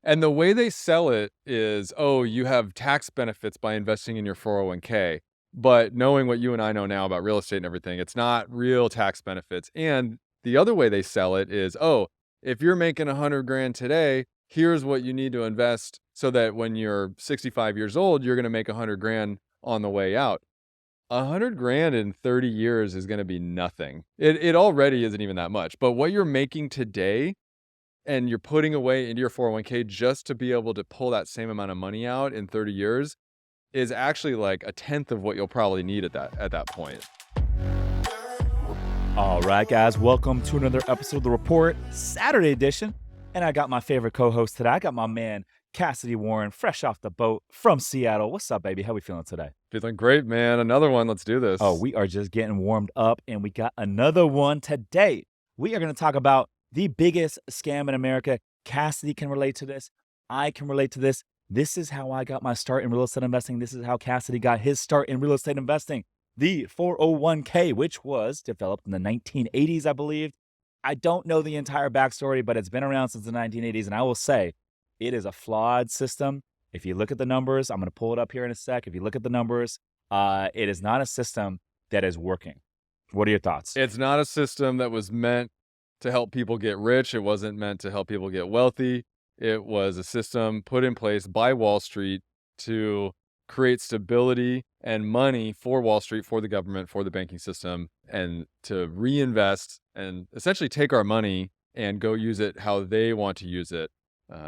And the way they sell it is, oh, you have tax benefits by investing in your 401k. But knowing what you and I know now about real estate and everything, it's not real tax benefits. And the other way they sell it is, oh, if you're making 100 grand today, here's what you need to invest so that when you're 65 years old, you're going to make 100 grand on the way out. 100 grand in 30 years is going to be nothing. It already isn't even that much. But what you're making today and you're putting away into your 401k just to be able to pull that same amount of money out in 30 years is actually like a tenth of what you'll probably need at that point. All right, guys, welcome to another episode of The Report, Saturday edition. And I got my favorite co-host today. I got my man, Kassidy Warren, fresh off the boat from Seattle. What's up, baby? How we feeling today? Feeling great, man. Another one. Let's do this. Oh, we are just getting warmed up, and we got another one today. We are going to talk about the biggest scam in America. Kassidy can relate to this. I can relate to this. This is how I got my start in real estate investing. This is how Kassidy got his start in real estate investing. The 401k, which was developed in the 1980s, I believe. I don't know the entire backstory, but it's been around since the 1980s. And I will say it is a flawed system. If you look at the numbers, I'm going to pull it up here in a sec. If you look at the numbers, it is not a system that is working. What are your thoughts? It's not a system that was meant to help people get rich. It wasn't meant to help people get wealthy. It was a system put in place by Wall Street to create stability and money for Wall Street, for the government, for the banking system, and to reinvest and essentially take our money and go use it how they want to use it,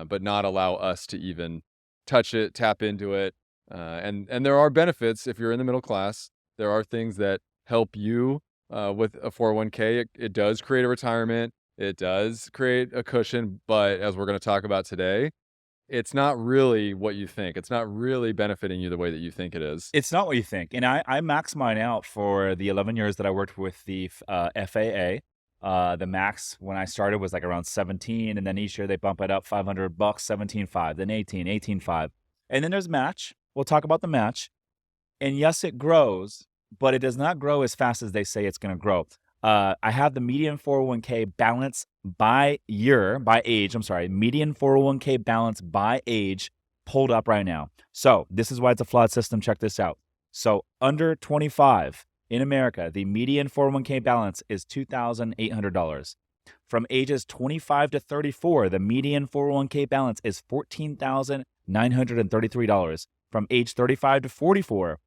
but not allow us to even touch it, tap into it. And there are benefits if you're in the middle class. There are things that help you with a 401k. It does create a retirement. It does create a cushion. But as we're going to talk about today, it's not really what you think. It's not really benefiting you the way that you think it is. It's not what you think. And I maxed mine out for the 11 years that I worked with the FAA. The max when I started was like around 17. And then each year they bump it up $500, 17.5, then 18, 18.5. And then there's match. We'll talk about the match. And yes, it grows, but it does not grow as fast as they say it's going to grow. I have the median 401k balance by age, median 401k balance by age pulled up right now. So this is why it's a flawed system. Check this out. So under 25 in America, the median 401k balance is $2,800. From ages 25 to 34, the median 401k balance is $14,933. From age 35 to 44,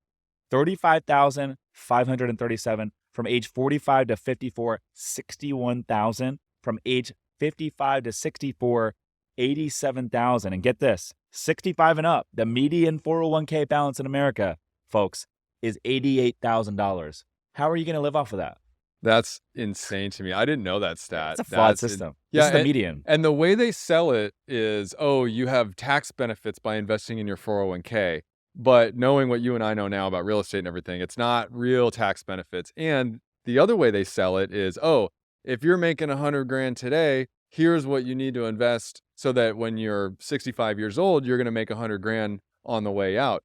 $35,537. From age 45 to 54, $61,000. From age 55 to 64, $87,000. And get this, 65 and up, the median 401k balance in America, folks, is $88,000. How are you going to live off of that? That's insane to me. I didn't know that stat. It's a flawed system. Yeah, this is the median. And the way they sell it is, oh, you have tax benefits by investing in your 401k. But knowing what you and I know now about real estate and everything, it's not real tax benefits. And the other way they sell it is, oh, if you're making 100 grand today, here's what you need to invest so that when you're 65 years old, you're going to make 100 grand on the way out.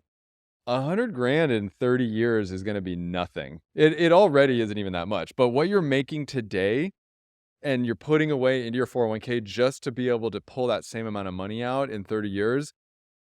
100 grand in 30 years is going to be nothing. It already isn't even that much. But what you're making today and you're putting away into your 401k just to be able to pull that same amount of money out in 30 years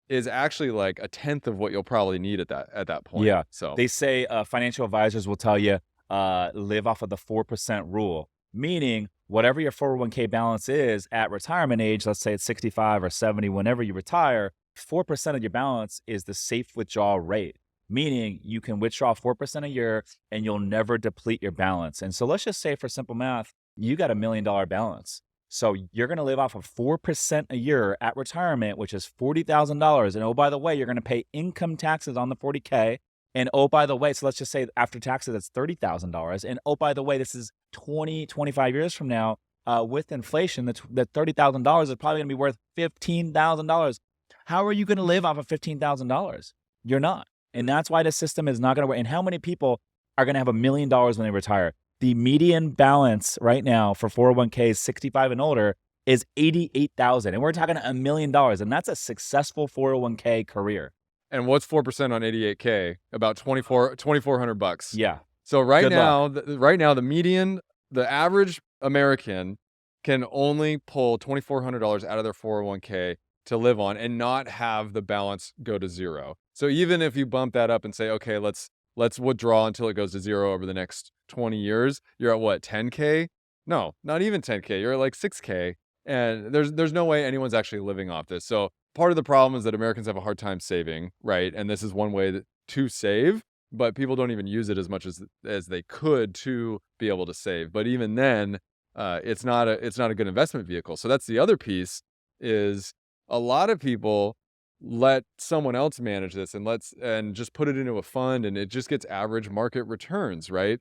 is actually like a tenth of what you'll probably need at that point. Yeah. So they say financial advisors will tell you live off of the 4% rule, meaning whatever your 401k balance is at retirement age, let's say it's 65 or 70, whenever you retire, 4% of your balance is the safe withdrawal rate, meaning you can withdraw 4% a year and you'll never deplete your balance. And so let's just say for simple math, you got $1 million balance. So you're going to live off of 4% a year at retirement, which is $40,000. And oh, by the way, you're going to pay income taxes on the 40K. And oh, by the way, so let's just say after taxes, that's $30,000. And oh, by the way, this is 25 years from now. With inflation, that $30,000 is probably going to be worth $15,000. How are you going to live off of $15,000? You're not. And that's why the system is not going to work. And how many people are going to have $1 million when they retire? The median balance right now for 401k's 65 and older is $88,000. And we're talking $1 million. And that's a successful 401k career. And what's 4% on 88K? About $2,400. Yeah. So right now, the median, the average American can only pull $2,400 out of their 401k to live on and not have the balance go to zero. So even if you bump that up and say, okay, let's withdraw until it goes to zero over the next 20 years, you're at what, 10K? No, not even 10K. You're at like 6K. And there's no way anyone's actually living off this. So part of the problem is that Americans have a hard time saving, right? And this is one way to save, but people don't even use it as much as they could to be able to save. But even then, it's not a good investment vehicle. So that's the other piece, is a lot of people let someone else manage this and just put it into a fund, and it just gets average market returns, right?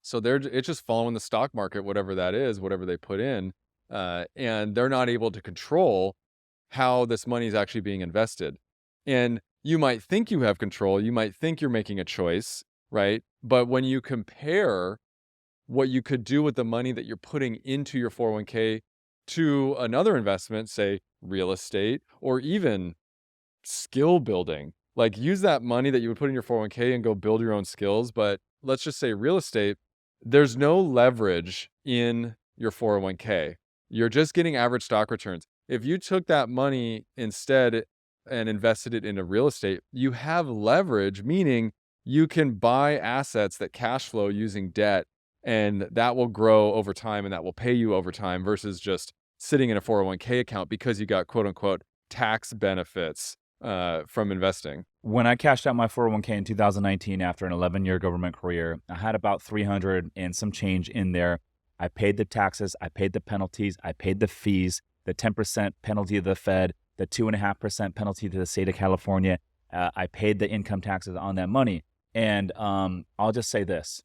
So it's just following the stock market, whatever that is, whatever they put in, and they're not able to control how this money is actually being invested. And you might think you have control, you might think you're making a choice, right? But when you compare what you could do with the money that you're putting into your 401k to another investment, say real estate or even skill building, like use that money that you would put in your 401k and go build your own skills. But let's just say real estate, there's no leverage in your 401k. You're just getting average stock returns. If you took that money instead and invested it into real estate, you have leverage, meaning you can buy assets that cash flow using debt, and that will grow over time and that will pay you over time versus just sitting in a 401k account because you got quote unquote tax benefits from investing. When I cashed out my 401k in 2019 after an 11-year government career, I had about 300 and some change in there. I paid the taxes, I paid the penalties, I paid the fees, the 10% penalty of the Fed, the 2.5% penalty to the state of California. I paid the income taxes on that money. And I'll just say this.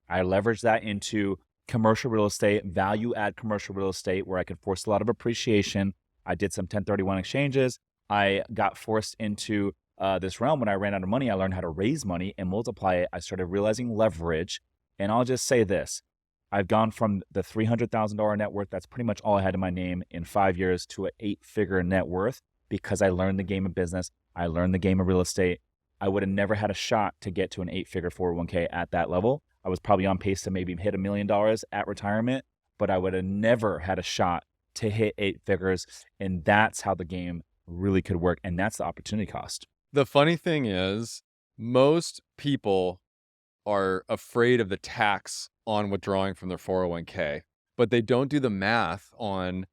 I leveraged that into commercial real estate, value add commercial real estate, where I could force a lot of appreciation. I did some 1031 exchanges. I got forced into this realm. When I ran out of money, I learned how to raise money and multiply it. I started realizing leverage. And I'll just say this. I've gone from the $300,000 net worth, that's pretty much all I had in my name, in 5 years to an 8-figure net worth because I learned the game of business. I learned the game of real estate. I would have never had a shot to get to an 8-figure 401k at that level. I was probably on pace to maybe hit $1 million at retirement, but I would have never had a shot to hit 8 figures. And that's how the game really could work. And that's the opportunity cost. The funny thing is, most people are afraid of the tax on withdrawing from their 401k, but they don't do the math on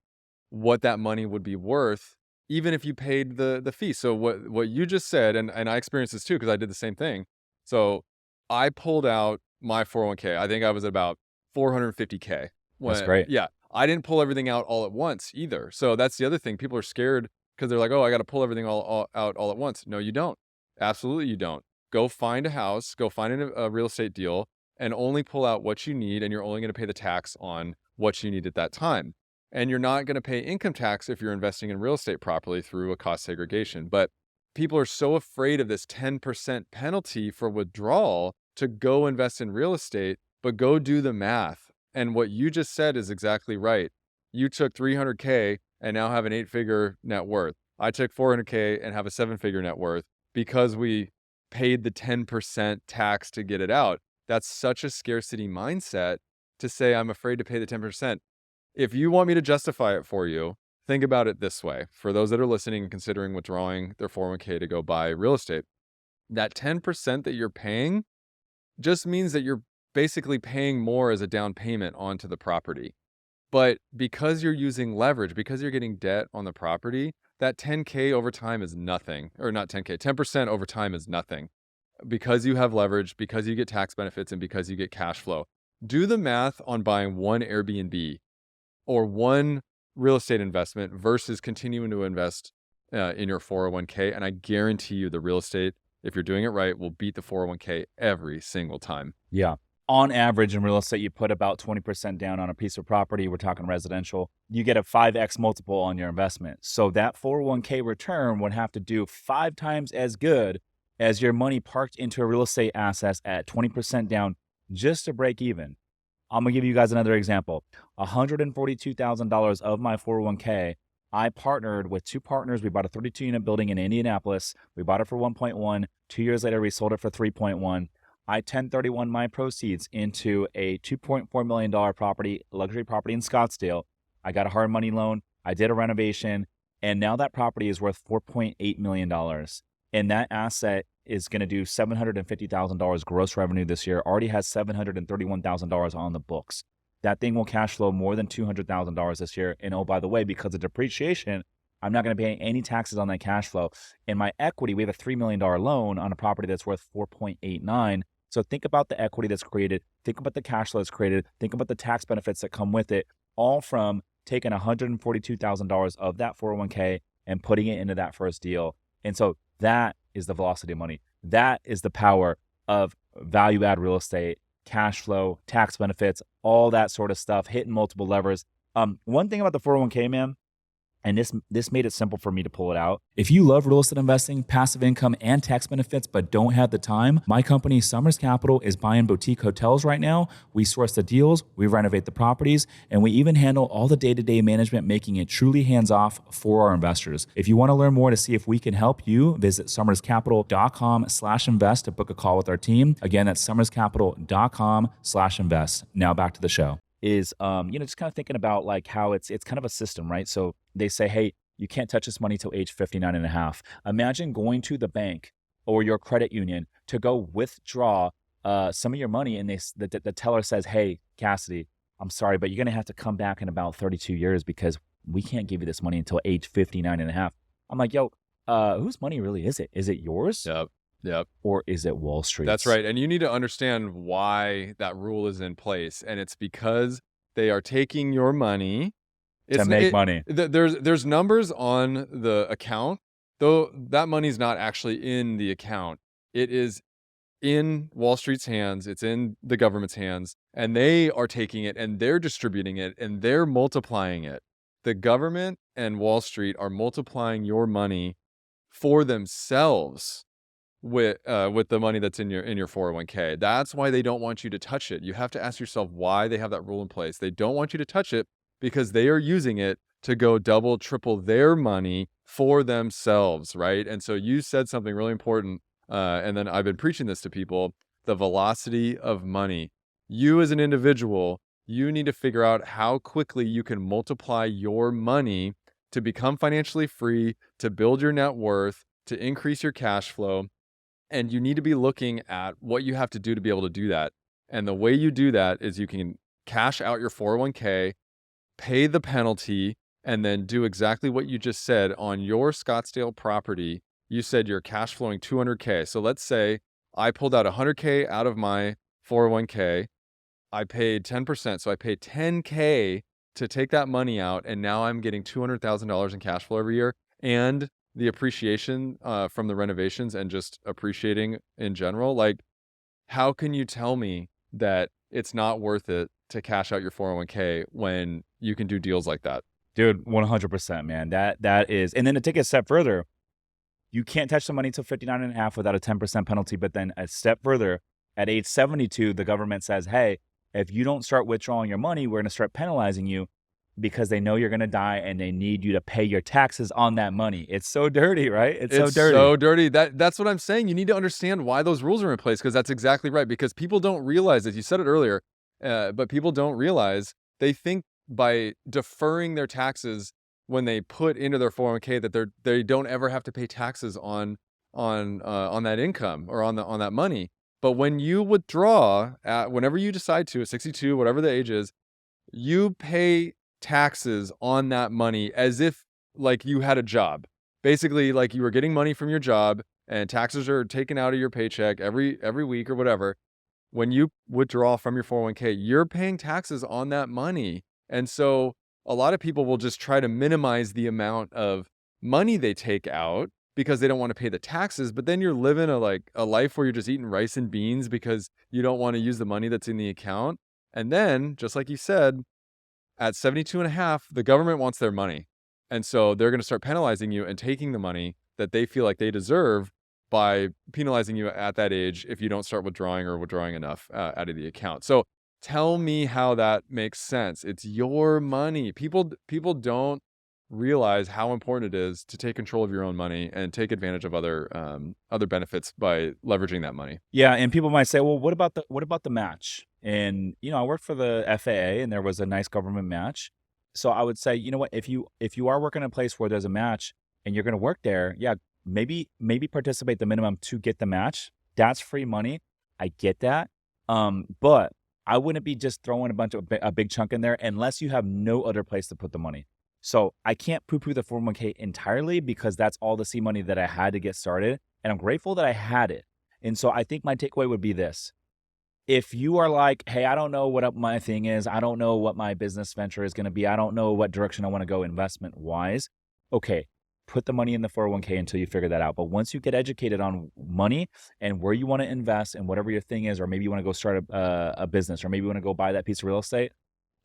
what that money would be worth, even if you paid the fee. So what you just said, and I experienced this too, because I did the same thing. So I pulled out my 401k. I think I was at about 450k. That's great. Yeah. I didn't pull everything out all at once either. So that's the other thing. People are scared because they're like, oh, I got to pull everything out all at once. No, you don't. Absolutely, you don't. Go find a house, go find a real estate deal, and only pull out what you need, and you're only going to pay the tax on what you need at that time. And you're not going to pay income tax if you're investing in real estate properly through a cost segregation. But people are so afraid of this 10% penalty for withdrawal to go invest in real estate, but go do the math. And what you just said is exactly right. You took 300K and now have an 8-figure net worth. I took 400K and have a 7-figure net worth because we paid the 10% tax to get it out. That's such a scarcity mindset to say, I'm afraid to pay the 10%. If you want me to justify it for you, think about it this way. For those that are listening and considering withdrawing their 401k to go buy real estate, that 10% that you're paying just means that you're basically paying more as a down payment onto the property. But because you're using leverage, because you're getting debt on the property, that 10K over time is nothing. Or not 10K, 10% over time is nothing. Because you have leverage, because you get tax benefits, and because you get cash flow. Do the math on buying one Airbnb or one real estate investment versus continuing to invest in your 401k. And I guarantee you the real estate, if you're doing it right, will beat the 401k every single time. Yeah. On average in real estate, you put about 20% down on a piece of property. We're talking residential. You get a 5x multiple on your investment. So that 401k return would have to do 5 times as good as your money parked into a real estate asset at 20% down just to break even. I'm going to give you guys another example. $142,000 of my 401k, I partnered with 2 partners. We bought a 32-unit building in Indianapolis. We bought it for 1.1. 2 years later, we sold it for 3.1. I 1031 my proceeds into a $2.4 million property, luxury property in Scottsdale. I got a hard money loan. I did a renovation. And now that property is worth $4.8 million. And that asset is going to do $750,000 gross revenue this year, already has $731,000 on the books. That thing will cash flow more than $200,000 this year. And oh, by the way, because of depreciation, I'm not going to pay any taxes on that cash flow. In my equity, we have a $3 million loan on a property that's worth 4.89. So think about the equity that's created. Think about the cash flow that's created. Think about the tax benefits that come with it, all from taking $142,000 of that 401k and putting it into that first deal. And so that is the velocity of money. That is the power of value add real estate, cash flow, tax benefits, all that sort of stuff, hitting multiple levers. One thing about the 401k, man, and this made it simple for me to pull it out. If you love real estate investing, passive income, and tax benefits, but don't have the time, my company, Somers Capital, is buying boutique hotels right now. We source the deals, we renovate the properties, and we even handle all the day-to-day management, making it truly hands-off for our investors. If you want to learn more to see if we can help you, visit somerscapital.com/invest to book a call with our team. Again, that's somerscapital.com/invest. Now back to the show. Is just kind of thinking about like how it's kind of a system, right? So they say, hey, you can't touch this money till age 59 and a half. Imagine going to the bank or your credit union to go withdraw some of your money, and the teller says, hey, Kassidy, I'm sorry, but you're going to have to come back in about 32 years because we can't give you this money until age 59 and a half. I'm like, yo, whose money really is it? Is it yours? Yep. Or is it Wall Street? That's right. And you need to understand why that rule is in place. And it's because they are taking your money to make money. There's numbers on the account, though that money's not actually in the account. It is in Wall Street's hands. It's in the government's hands. And they are taking it and they're distributing it and they're multiplying it. The government and Wall Street are multiplying your money for themselves with the money that's in your 401k. That's why they don't want you to touch it. You have to ask yourself why they have that rule in place. They don't want you to touch it because they are using it to go double, triple their money for themselves, right? And so you said something really important, and then I've been preaching this to people, the velocity of money. You as an individual, you need to figure out how quickly you can multiply your money to become financially free, to build your net worth, to increase your cash flow. And you need to be looking at what you have to do to be able to do that. And the way you do that is you can cash out your 401k, pay the penalty, and then do exactly what you just said on your Scottsdale property. You said you're cash flowing 200k. So let's say I pulled out 100k out of my 401k. I paid 10%. So I paid 10k to take that money out. And now I'm getting $200,000 in cash flow every year. And the appreciation from the renovations and just appreciating in general. Like, how can you tell me that it's not worth it to cash out your 401k when you can do deals like that? Dude, 100%, man. That is. And then to take it a step further, you can't touch the money till 59 and a half without a 10% penalty. But then a step further, at age 72, the government says, hey, if you don't start withdrawing your money, we're going to start penalizing you, because they know you're going to die and they need you to pay your taxes on that money. It's so dirty, right? It's so dirty. So dirty. That's what I'm saying. You need to understand why those rules are in place, because that's exactly right. Because people don't realize, as you said it earlier, but people don't realize, they think by deferring their taxes when they put into their 401k that they don't ever have to pay taxes on that income or on that money. But when you withdraw, whenever you decide to, at 62, whatever the age is, you pay taxes on that money as if like you had a job. Basically, like you were getting money from your job and taxes are taken out of your paycheck every week or whatever. When you withdraw from your 401k, you're paying taxes on that money. And so a lot of people will just try to minimize the amount of money they take out because they don't want to pay the taxes. But then you're living a life where you're just eating rice and beans because you don't want to use the money that's in the account. And then, just like you said, at 72 and a half, the government wants their money. And so they're going to start penalizing you and taking the money that they feel like they deserve by penalizing you at that age if you don't start withdrawing enough out of the account. So tell me how that makes sense. It's your money. People don't realize how important it is to take control of your own money and take advantage of other benefits by leveraging that money. Yeah, and people might say, well, what about the match? And I worked for the FAA, and there was a nice government match. So I would say, you know what, if you are working in a place where there's a match and you're going to work there, yeah, maybe participate the minimum to get the match. That's free money. I get that. But I wouldn't be just throwing a big chunk in there unless you have no other place to put the money. So I can't poo-poo the 401k entirely because that's all the seed money that I had to get started, and I'm grateful that I had it. And so I think my takeaway would be this: if you are like, hey, I don't know what my thing is, I don't know what my business venture is going to be, I don't know what direction I want to go investment wise, okay, put the money in the 401k until you figure that out. But once you get educated on money and where you want to invest and whatever your thing is, or maybe you want to go start a business, or maybe you want to go buy that piece of real estate,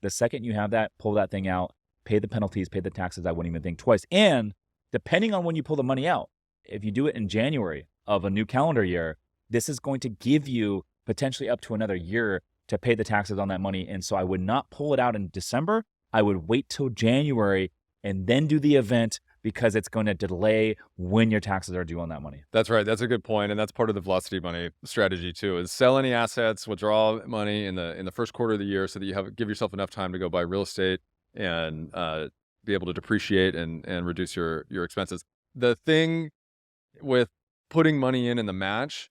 the second you have that, pull that thing out, pay the penalties, pay the taxes. I wouldn't even think twice. And depending on when you pull the money out, if you do it in January of a new calendar year, this is going to give you potentially up to another year to pay the taxes on that money. And so I would not pull it out in December. I would wait till January and then do the event, because it's going to delay when your taxes are due on that money. That's right. That's a good point, and that's part of the velocity money strategy too. Is sell any assets, withdraw money in the first quarter of the year, so that you give yourself enough time to go buy real estate and be able to depreciate and reduce your expenses. The thing with putting money in the match,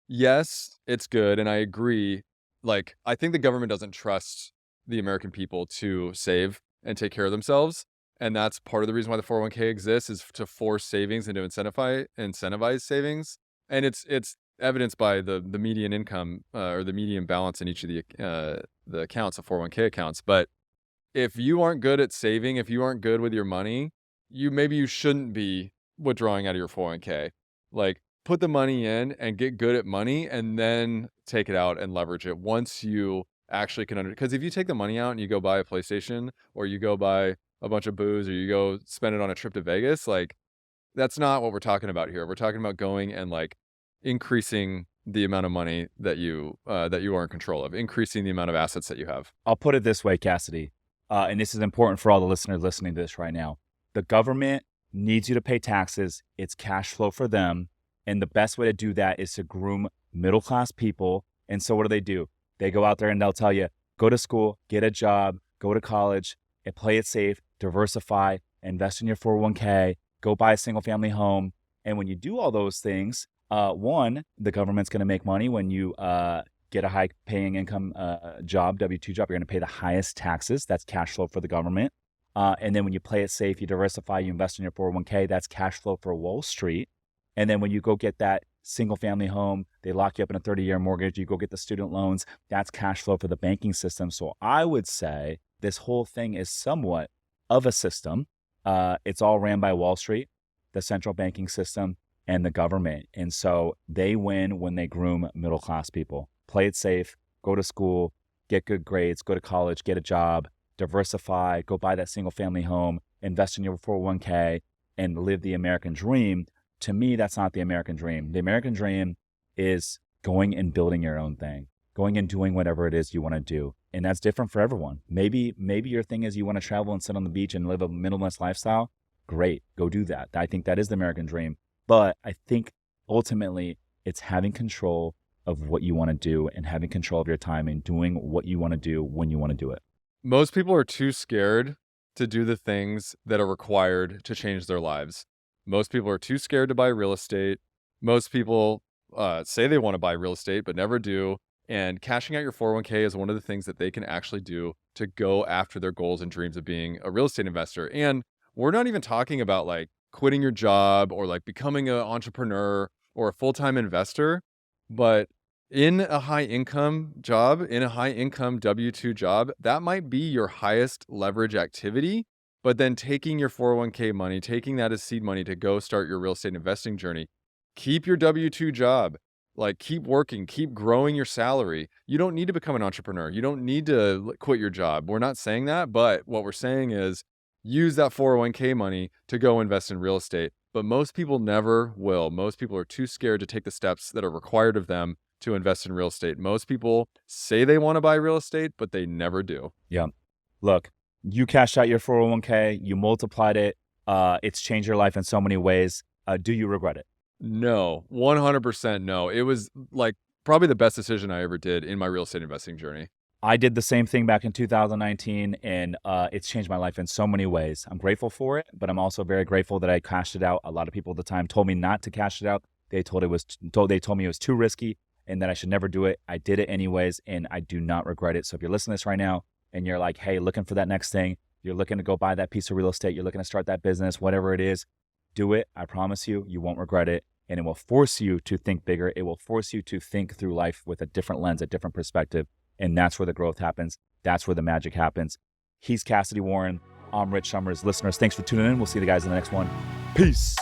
yes, it's good, and I agree. Like, I think the government doesn't trust the American people to save and take care of themselves. And that's part of the reason why the 401k exists, is to force savings and to incentivize savings. And it's evidenced by the median income or the median balance in each of the accounts, the 401k accounts. But if you aren't good at saving, if you aren't good with your money, maybe you shouldn't be withdrawing out of your 401k. Like, put the money in and get good at money, and then take it out and leverage it once you actually can because if you take the money out and you go buy a PlayStation, or you go buy a bunch of booze, or you go spend it on a trip to Vegas, like, that's not what we're talking about here. We're talking about going and like increasing the amount of money that you are in control of, increasing the amount of assets that you have. I'll put it this way, Kassidy, and this is important for all the listeners listening to this right now. The government needs you to pay taxes. It's cash flow for them. And the best way to do that is to groom middle-class people. And so what do? They go out there and they'll tell you, go to school, get a job, go to college, and play it safe, diversify, invest in your 401k, go buy a single family home. And when you do all those things, one, the government's going to make money. When you get a high paying income job, W-2 job, you're going to pay the highest taxes. That's cash flow for the government. And then when you play it safe, you diversify, you invest in your 401k, that's cash flow for Wall Street. And then when you go get that single family home, they lock you up in a 30-year mortgage, you go get the student loans, that's cash flow for the banking system. So I would say this whole thing is somewhat of a system. It's all ran by Wall Street, the central banking system, and the government. And so they win when they groom middle-class people. Play it safe, go to school, get good grades, go to college, get a job, diversify, go buy that single family home, invest in your 401k, and live the American dream. To me, that's not the American dream. The American dream is going and building your own thing, going and doing whatever it is you want to do. And that's different for everyone. Maybe your thing is you want to travel and sit on the beach and live a minimalist lifestyle. Great, go do that. I think that is the American dream. But I think ultimately it's having control of what you want to do and having control of your time and doing what you want to do when you want to do it. Most people are too scared to do the things that are required to change their lives. Most people are too scared to buy real estate. Most people say they want to buy real estate, but never do. And cashing out your 401k is one of the things that they can actually do to go after their goals and dreams of being a real estate investor. And we're not even talking about like quitting your job or like becoming an entrepreneur or a full-time investor, but in a high income job, in a high income W-2 job, that might be your highest leverage activity. But then taking your 401k money, taking that as seed money to go start your real estate investing journey, keep your W-2 job, like keep working, keep growing your salary. You don't need to become an entrepreneur. You don't need to quit your job. We're not saying that, but what we're saying is use that 401k money to go invest in real estate. But most people never will. Most people are too scared to take the steps that are required of them to invest in real estate. Most people say they want to buy real estate, but they never do. Yeah. Look, you cashed out your 401k, you multiplied it. It's changed your life in so many ways. Do you regret it? No, 100% no. It was like probably the best decision I ever did in my real estate investing journey. I did the same thing back in 2019, and it's changed my life in so many ways. I'm grateful for it, but I'm also very grateful that I cashed it out. A lot of people at the time told me not to cash it out. They told me it was too risky and that I should never do it. I did it anyways, and I do not regret it. So if you're listening to this right now and you're like, hey, looking for that next thing, you're looking to go buy that piece of real estate, you're looking to start that business, whatever it is, do it. I promise you, you won't regret it. And it will force you to think bigger. It will force you to think through life with a different lens, a different perspective. And that's where the growth happens. That's where the magic happens. He's Kassidy Warren. I'm Rich Somers. Listeners, thanks for tuning in. We'll see you guys in the next one. Peace.